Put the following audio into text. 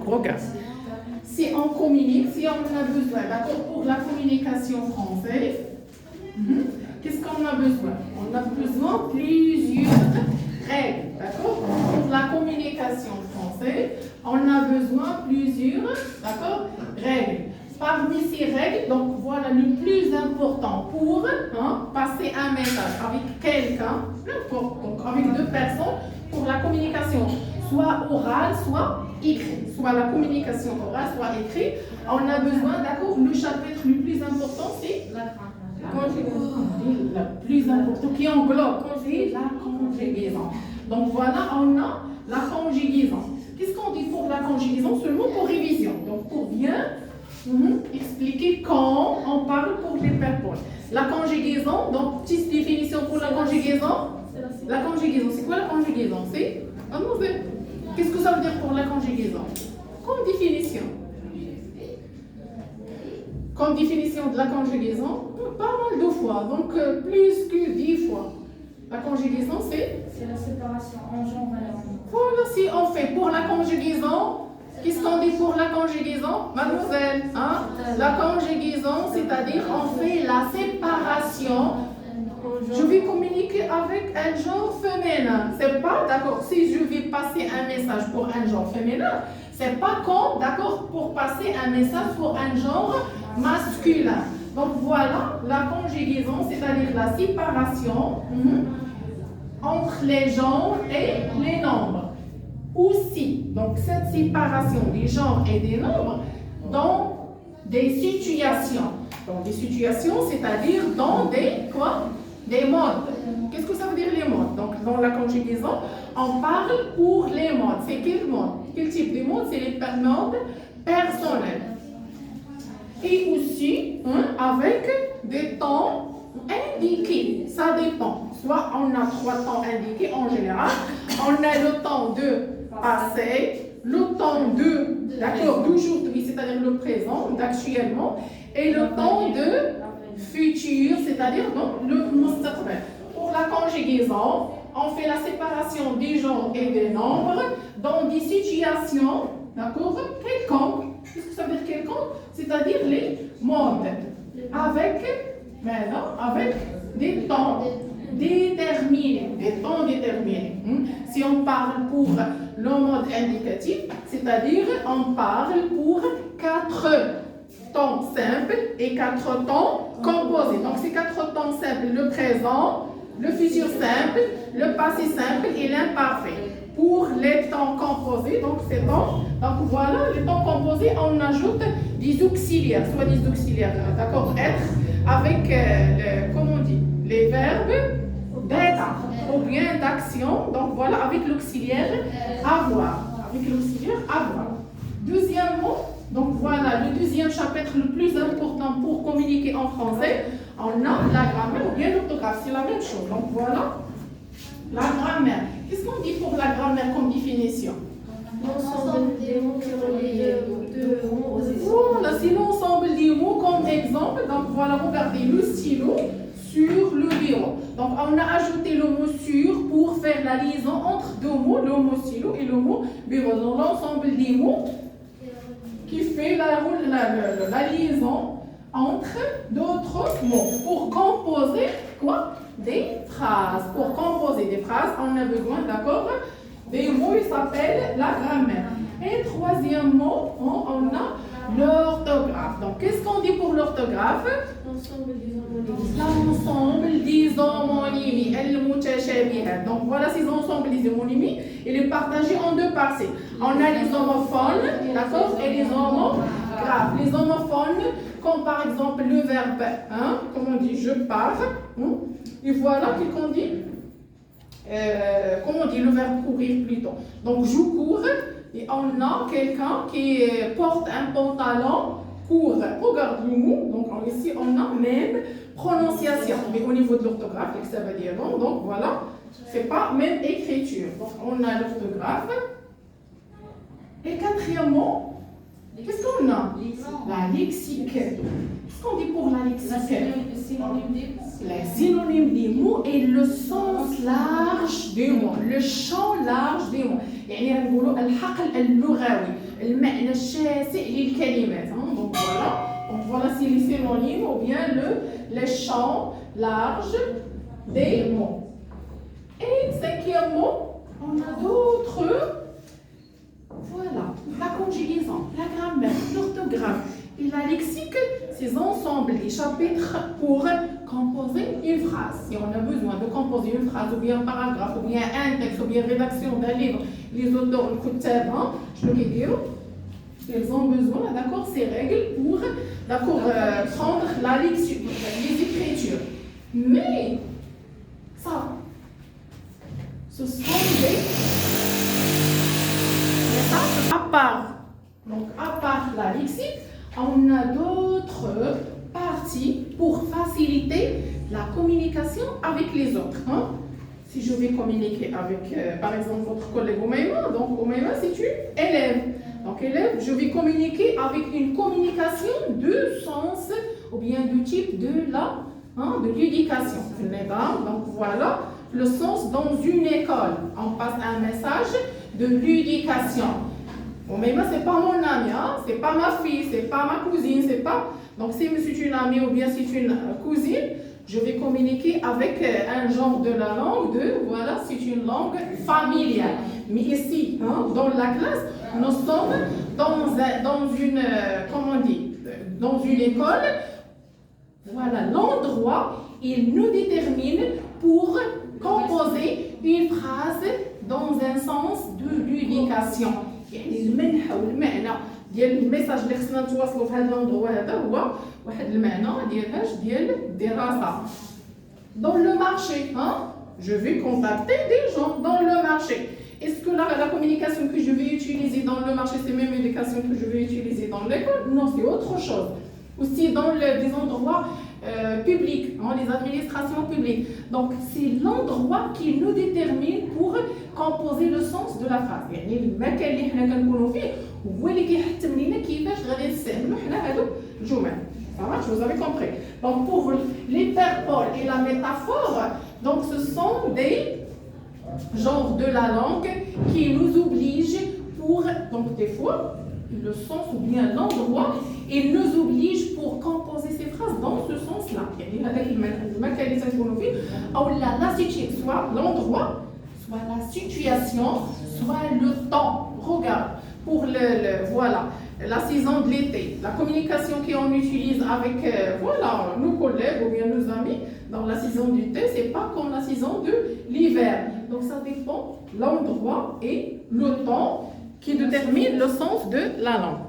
regarde. Si on communique, si on a besoin, d'accord, pour la communication française, qu'est-ce qu'on a besoin? On a besoin de plusieurs règles, d'accord? Pour la communication française, on a besoin de plusieurs, d'accord, règles. Parmi ces règles, donc voilà le plus important pour passer un message avec quelqu'un, n'importe, donc avec deux personnes, pour la communication, soit orale, soit écrite, soit la communication orale, soit écrite, on a besoin, d'accord, le chapitre le plus important, c'est la conjugaison. Le plus important qui englobe la conjugaison. Donc voilà, on a la conjugaison. Qu'est-ce qu'on dit pour la conjugaison? Seulement pour révision. Donc pour bien expliquer quand on parle pour les personnes. La conjugaison, donc petite définition pour la conjugaison. La conjugaison, c'est quoi la conjugaison? C'est qu'est-ce que ça veut dire pour la conjugaison? Comme définition. Comme définition de la conjugaison, pas mal de fois, donc plus que 10 fois. La conjugaison, c'est la séparation en genre et en nom. Voilà, si on fait pour la conjugaison, qu'est-ce qu'on dit pour la conjugaison, mademoiselle? La conjugaison, c'est-à-dire on fait la séparation. Je vais communiquer avec un genre féminin. C'est pas, d'accord, si je vais passer un message pour un genre féminin, c'est pas comme, d'accord, pour passer un message pour un genre masculin. Donc voilà, la conjugaison, c'est-à-dire la séparation entre les genres et les nombres. Aussi, donc cette séparation des genres et des nombres dans des situations. Dans des situations, c'est-à-dire dans des quoi? Des modes. Qu'est-ce que ça veut dire les modes? Donc dans la conjugaison, on parle pour les modes. C'est quel mode? Quel type de mode? C'est les modes personnels. Et aussi avec des temps indiqués. Ça dépend. Soit on a 3 temps indiqués en général. On a le temps de passé, le temps de, d'accord, d'aujourd'hui, c'est-à-dire le présent, d'actuellement, et le temps de futur, c'est-à-dire donc le mustaqbal. Pour la conjugaison, on fait la séparation des genres et des nombres dans des situations, d'accord, quelconques. Qu'est-ce que ça veut dire quelconque? C'est-à-dire les modes, avec des temps déterminés, Si on parle pour le mode indicatif, c'est-à-dire on parle pour 4 temps simples et 4 temps composés. Donc c'est 4 temps simples, le présent, le futur simple, le passé simple et l'imparfait. Pour les temps composés, donc c'est bon. Donc voilà, les temps composés, on ajoute des auxiliaires, soit des auxiliaires, d'accord, être, avec, comment on dit, les verbes d'être ou bien d'action. Donc voilà, avec l'auxiliaire avoir. Avec l'auxiliaire avoir. Deuxièmement, donc voilà, le deuxième chapitre le plus important pour communiquer en français, on a la grammaire ou bien l'orthographe, c'est la même chose. Donc voilà, la grammaire. Qu'est-ce qu'on dit pour la grammaire comme définition? L'ensemble des mots qui relient deux mots aux exemples. Voilà, c'est l'ensemble des mots comme exemple. Donc voilà, regardez le stylo sur le bureau. Donc on a ajouté le mot sur pour faire la liaison entre deux mots, le mot stylo et le mot bureau. Donc l'ensemble des mots qui fait la liaison entre d'autres mots pour composer quoi? Des phrases. Pour composer des phrases, on a besoin, d'accord, des mots, ils s'appellent la grammaire. Et troisièmement, on a l'orthographe. Donc, qu'est-ce qu'on dit pour l'orthographe? L'ensemble des homonymies. L'ensemble des homonymies. El-mutashabihat. Donc, voilà ces ensembles des homonymies. Il est partagé en deux parties. On a les homophones, d'accord, et les homographes. Les homophones, comme par exemple le verbe, comme on dit, je pars. Et voilà qu'on dit. Comment on dit le verbe courir plutôt. Donc je cours et on a quelqu'un qui porte un pantalon court. Regarde le mot, donc ici on a même prononciation, mais au niveau de l'orthographe, ça veut dire non, donc voilà, c'est pas même écriture. Donc on a l'orthographe. Et quatrièmement, qu'est-ce qu'on a? La lexique. Qu'est-ce qu'on dit pour la lexique? synonyme des mots. Les synonymes des mots et le sens large des mots, le champ large des mots. يعني نقولوا الحقل اللغوي، المعنى الشاسع للكلمات. Donc voilà c'est les synonymes ou bien le champ large des mots. Et cinquième mot, on a d'autres. Voilà, la conjugaison, la grammaire, l'orthographe et la lexique, ces ensembles des chapitres pour composer une phrase. Si on a besoin de composer une phrase, ou bien un paragraphe, ou bien un texte, ou bien rédaction d'un livre, les auteurs, le كتاب, je le dire, ils ont besoin, d'accord, ces règles pour, d'accord, prendre la lecture, les écritures. Mais ça, ce sont des messages à part. Donc, à part la lexique, on a d'autres parties pour faciliter la communication avec les autres. Si je vais communiquer avec, par exemple, votre collègue Oumaima, donc Oumaima, c'est une élève. Donc, élève, je vais communiquer avec une communication de sens ou bien du type de l'éducation. Donc, voilà le sens dans une école. On passe un message de l'éducation. Oumaima, c'est pas mon ami, c'est pas ma fille, c'est pas ma cousine, c'est pas. Donc, si c'est une amie ou bien c'est une cousine, je vais communiquer avec un genre de la langue voilà, c'est une langue familiale. Mais ici, dans la classe, nous sommes dans une, comment on dit, dans une école. Voilà, l'endroit, il nous détermine pour composer une phrase dans un sens de l'éducation. يعني المنحة والمعنى ديال الميساج اللي خصنا نتواصلوا في هذا الاندروا هذا هو واحد المعنى ديال الدراسة. Dans le marché, je vais contacter des gens dans le marché. Est-ce que la communication que je vais utiliser dans le marché, c'est la même éducation que je vais utiliser dans l'école? Non, c'est autre chose. Aussi dans des endroits publics, les administrations publiques. Donc, c'est l'endroit qui nous détermine pour composer le sens de la phrase. يعني المكان اللي حنا كنكونوا فيه هو اللي كيحتم لينا كيفاش غادي نستعملوا حنا هادو الجمل. Ça marche, vous avez compris. Donc, pour l'hyperbole et la métaphore, donc ce sont des genres de la langue qui nous obligent pour, donc des fois, le sens ou bien l'endroit, il nous oblige pour composer ces phrases dans ce sens-là. يعني هذاك المكان اللي تنكونوا فيه أو la situation, soit l'endroit, soit la situation, soit le temps. Regarde, pour voilà, la saison de l'été, la communication qu'on utilise avec voilà, nos collègues ou bien nos amis dans la saison du thé, c'est pas comme la saison de l'hiver. Donc ça dépend l'endroit et le temps qui détermine le sens de la langue.